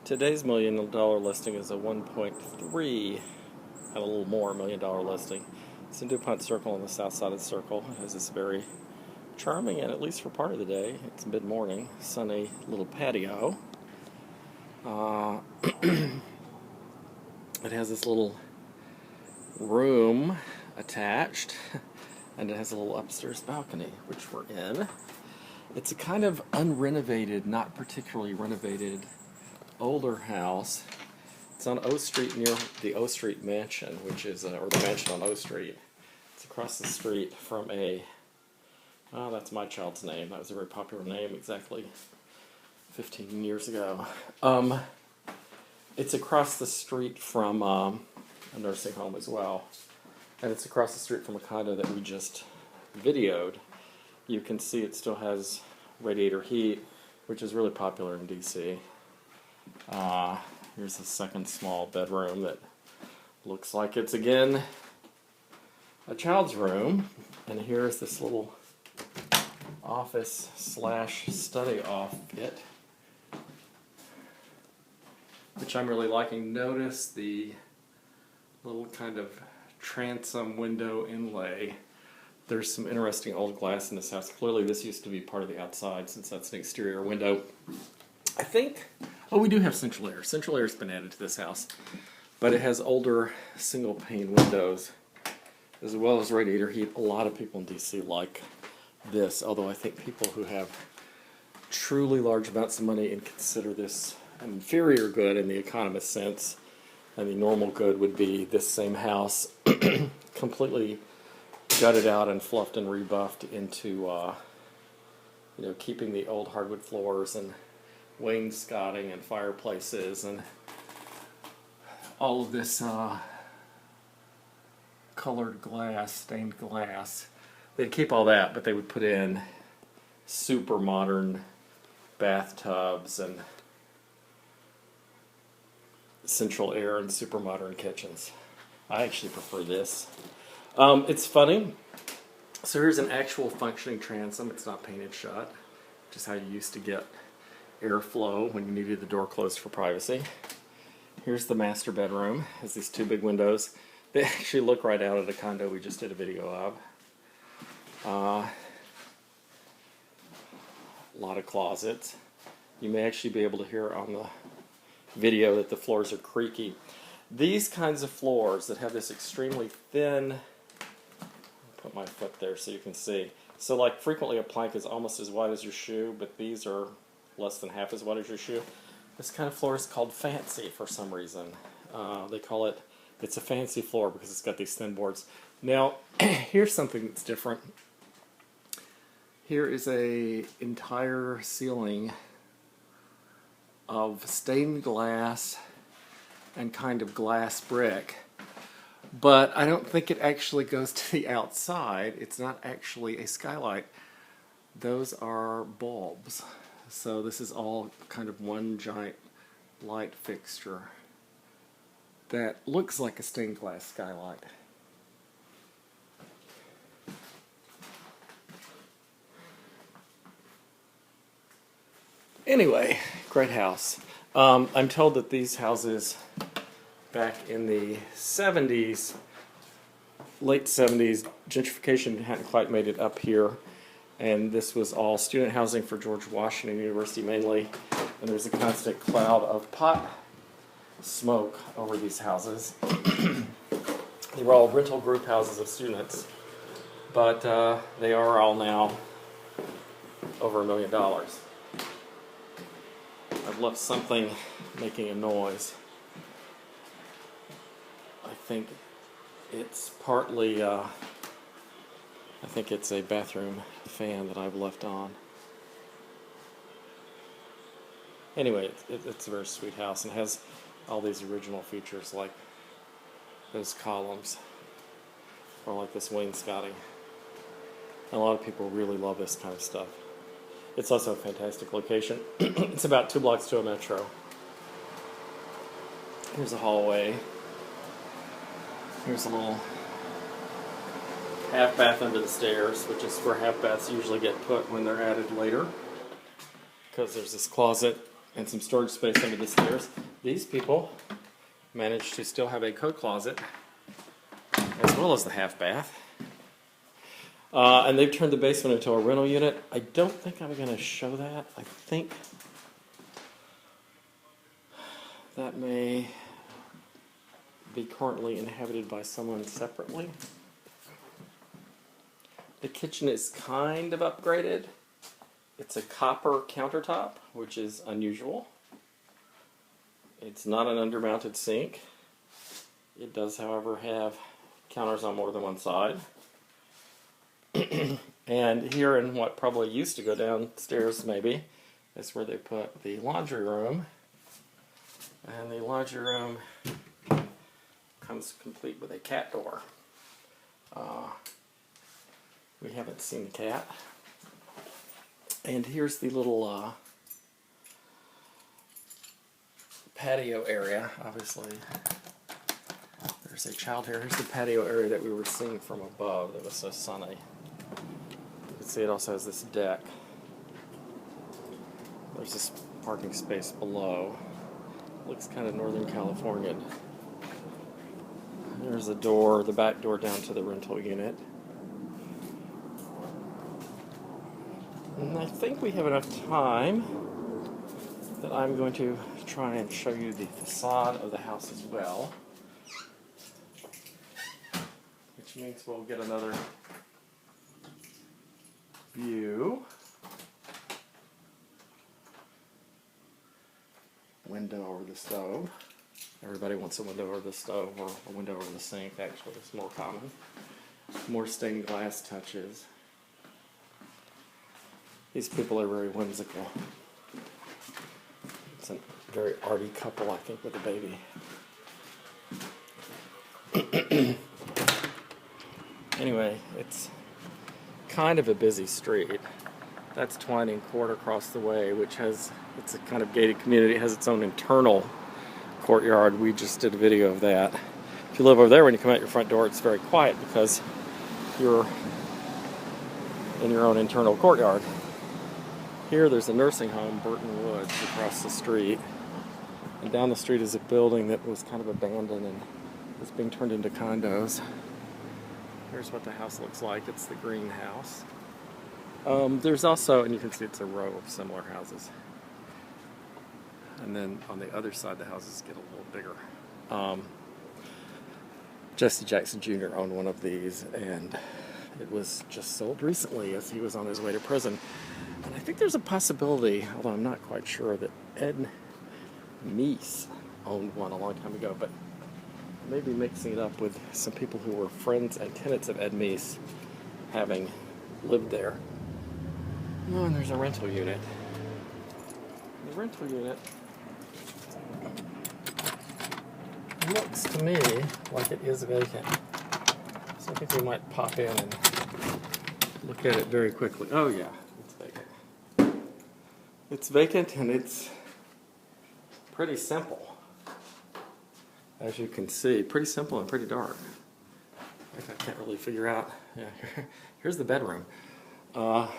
Today's $1 million listing is a 1.3 and a little more $1 million listing. It's in Dupont Circle on the south side of the circle. It has this very charming, and at least for part of the day, it's mid-morning, sunny little patio. It has this little room attached, and it has a little upstairs balcony, which we're in. It's a kind of unrenovated, not particularly renovated, older house. It's on O Street near the O Street Mansion, which is, or the mansion on O Street. It's across the street from that's my child's name. That was a very popular name exactly 15 years ago. It's across the street from a nursing home as well. And it's across the street from a condo that we just videoed. You can see it still has radiator heat, which is really popular in DC. Here's a second small bedroom that looks like it's, again, a child's room. And here's this little office / study offit, which I'm really liking. Notice the little kind of transom window inlay. There's some interesting old glass in this house. Clearly this used to be part of the outside, since that's an exterior window. I think, we do have central air. Central air's been added to this house, but it has older single pane windows as well as radiator heat. A lot of people in DC like this, although I think people who have truly large amounts of money and consider this an inferior good in the economist sense, and the normal good would be this same house completely gutted out and fluffed and rebuffed into keeping the old hardwood floors and wainscoting and fireplaces and all of this colored glass, stained glass. They'd keep all that, but they would put in super modern bathtubs and central air and super modern kitchens. I actually prefer this. It's funny. So here's an actual functioning transom. It's not painted shut, which is how you used to get airflow when you needed the door closed for privacy. Here's the master bedroom. It has these two big windows. They actually look right out of the condo we just did a video of. A lot of closets. You may actually be able to hear on the video that the floors are creaky. These kinds of floors that have this extremely thin, I'll put my foot there so you can see. So like frequently a plank is almost as wide as your shoe, but these are less than half as wide as your shoe. This kind of floor is called fancy for some reason. They call it, it's a fancy floor because it's got these thin boards. Now, here's something that's different. Here is a entire ceiling of stained glass and kind of glass brick, but I don't think it actually goes to the outside. It's not actually a skylight. Those are bulbs. So this is all kind of one giant light fixture that looks like a stained glass skylight. Anyway, great house. I'm told that these houses back in the 70s, late 70s, gentrification hadn't quite made it up here, and this was all student housing for George Washington University mainly, and there was a constant cloud of pot smoke over these houses. They were all rental group houses of students, but they are all now over $1 million. I've left something making a noise. I think it's partly, I think it's a bathroom fan that I've left on. Anyway, it's a very sweet house and has all these original features like those columns or like this wainscoting. And a lot of people really love this kind of stuff. It's also a fantastic location. It's about 2 blocks to a metro. Here's a hallway. Here's a little half bath under the stairs, which is where half baths usually get put when they're added later, because there's this closet and some storage space under the stairs. These people managed to still have a coat closet as well as the half bath. And they've turned the basement into a rental unit. I don't think I'm going to show that. I think that may be currently inhabited by someone separately. The kitchen is kind of upgraded. It's a copper countertop, which is unusual. It's not an undermounted sink. It does, however, have counters on more than one side. And here in what probably used to go downstairs, maybe, is where they put the laundry room. And the laundry room comes complete with a cat door. We haven't seen the cat. And here's the little patio area. Obviously, there's a child here. Here's the patio area that we were seeing from above that was so sunny. You can see it also has this deck. There's this parking space below. Looks kind of Northern Californian. There's a door, the back door down to the rental unit. And I think we have enough time that I'm going to try and show you the facade of the house as well. Which means we'll get another view. Window over the stove. Everybody wants a window over the stove or a window over the sink. Actually, it's more common. More stained glass touches. These people are very whimsical. It's a very arty couple, I think, with a baby. Anyway, it's kind of a busy street. That's Twining Court across the way, which has, it's a kind of gated community. It has its own internal courtyard. We just did a video of that. If you live over there, when you come out your front door, it's very quiet because you're in your own internal courtyard. Here there's a nursing home, Burton Woods, across the street. And down the street is a building that was kind of abandoned and is being turned into condos. Here's what the house looks like. It's the greenhouse. There's also, and you can see it's a row of similar houses. And then on the other side, the houses get a little bigger. Jesse Jackson Jr. owned one of these, and it was just sold recently as he was on his way to prison. And I think there's a possibility, although I'm not quite sure, that Ed Meese owned one a long time ago, but maybe mixing it up with some people who were friends and tenants of Ed Meese having lived there. Oh, and there's a rental unit. The rental unit looks to me like it is vacant. So I think we might pop in and look at it very quickly. Oh yeah, it's vacant. It's vacant and it's pretty simple. As you can see, pretty simple and pretty dark. I can't really figure out. Yeah, here's the bedroom. Hard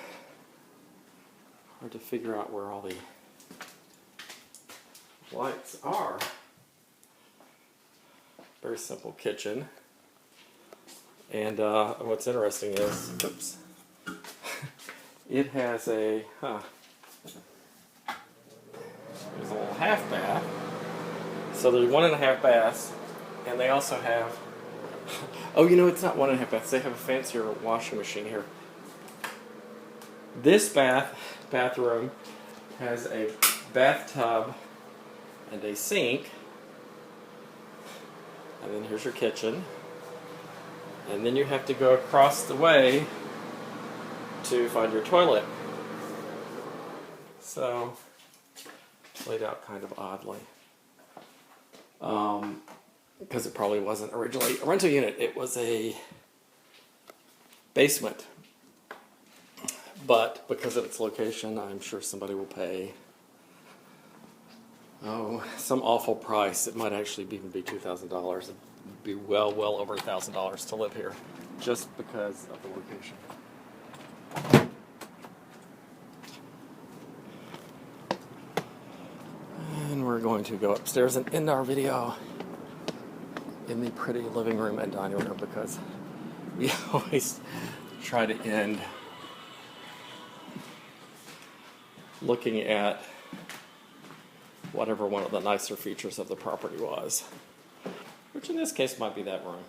to figure out where all the lights are. Very simple kitchen. And what's interesting is, oops, it has a, there's a little half bath. So there's 1.5 baths, and they also have, oh, you know, it's not 1.5 baths. They have a fancier washing machine here. This bathroom has a bathtub and a sink. And then here's your kitchen. And then you have to go across the way to find your toilet. So, it's laid out kind of oddly. Because it probably wasn't originally a rental unit. It was a basement. But because of its location, I'm sure somebody will pay, some awful price. It might actually even be $2,000. It'd be well over $1,000 to live here, just because of the location. we're going to go upstairs and end our video in the pretty living room and dining room, because we always try to end looking at whatever one of the nicer features of the property was, which in this case might be that room.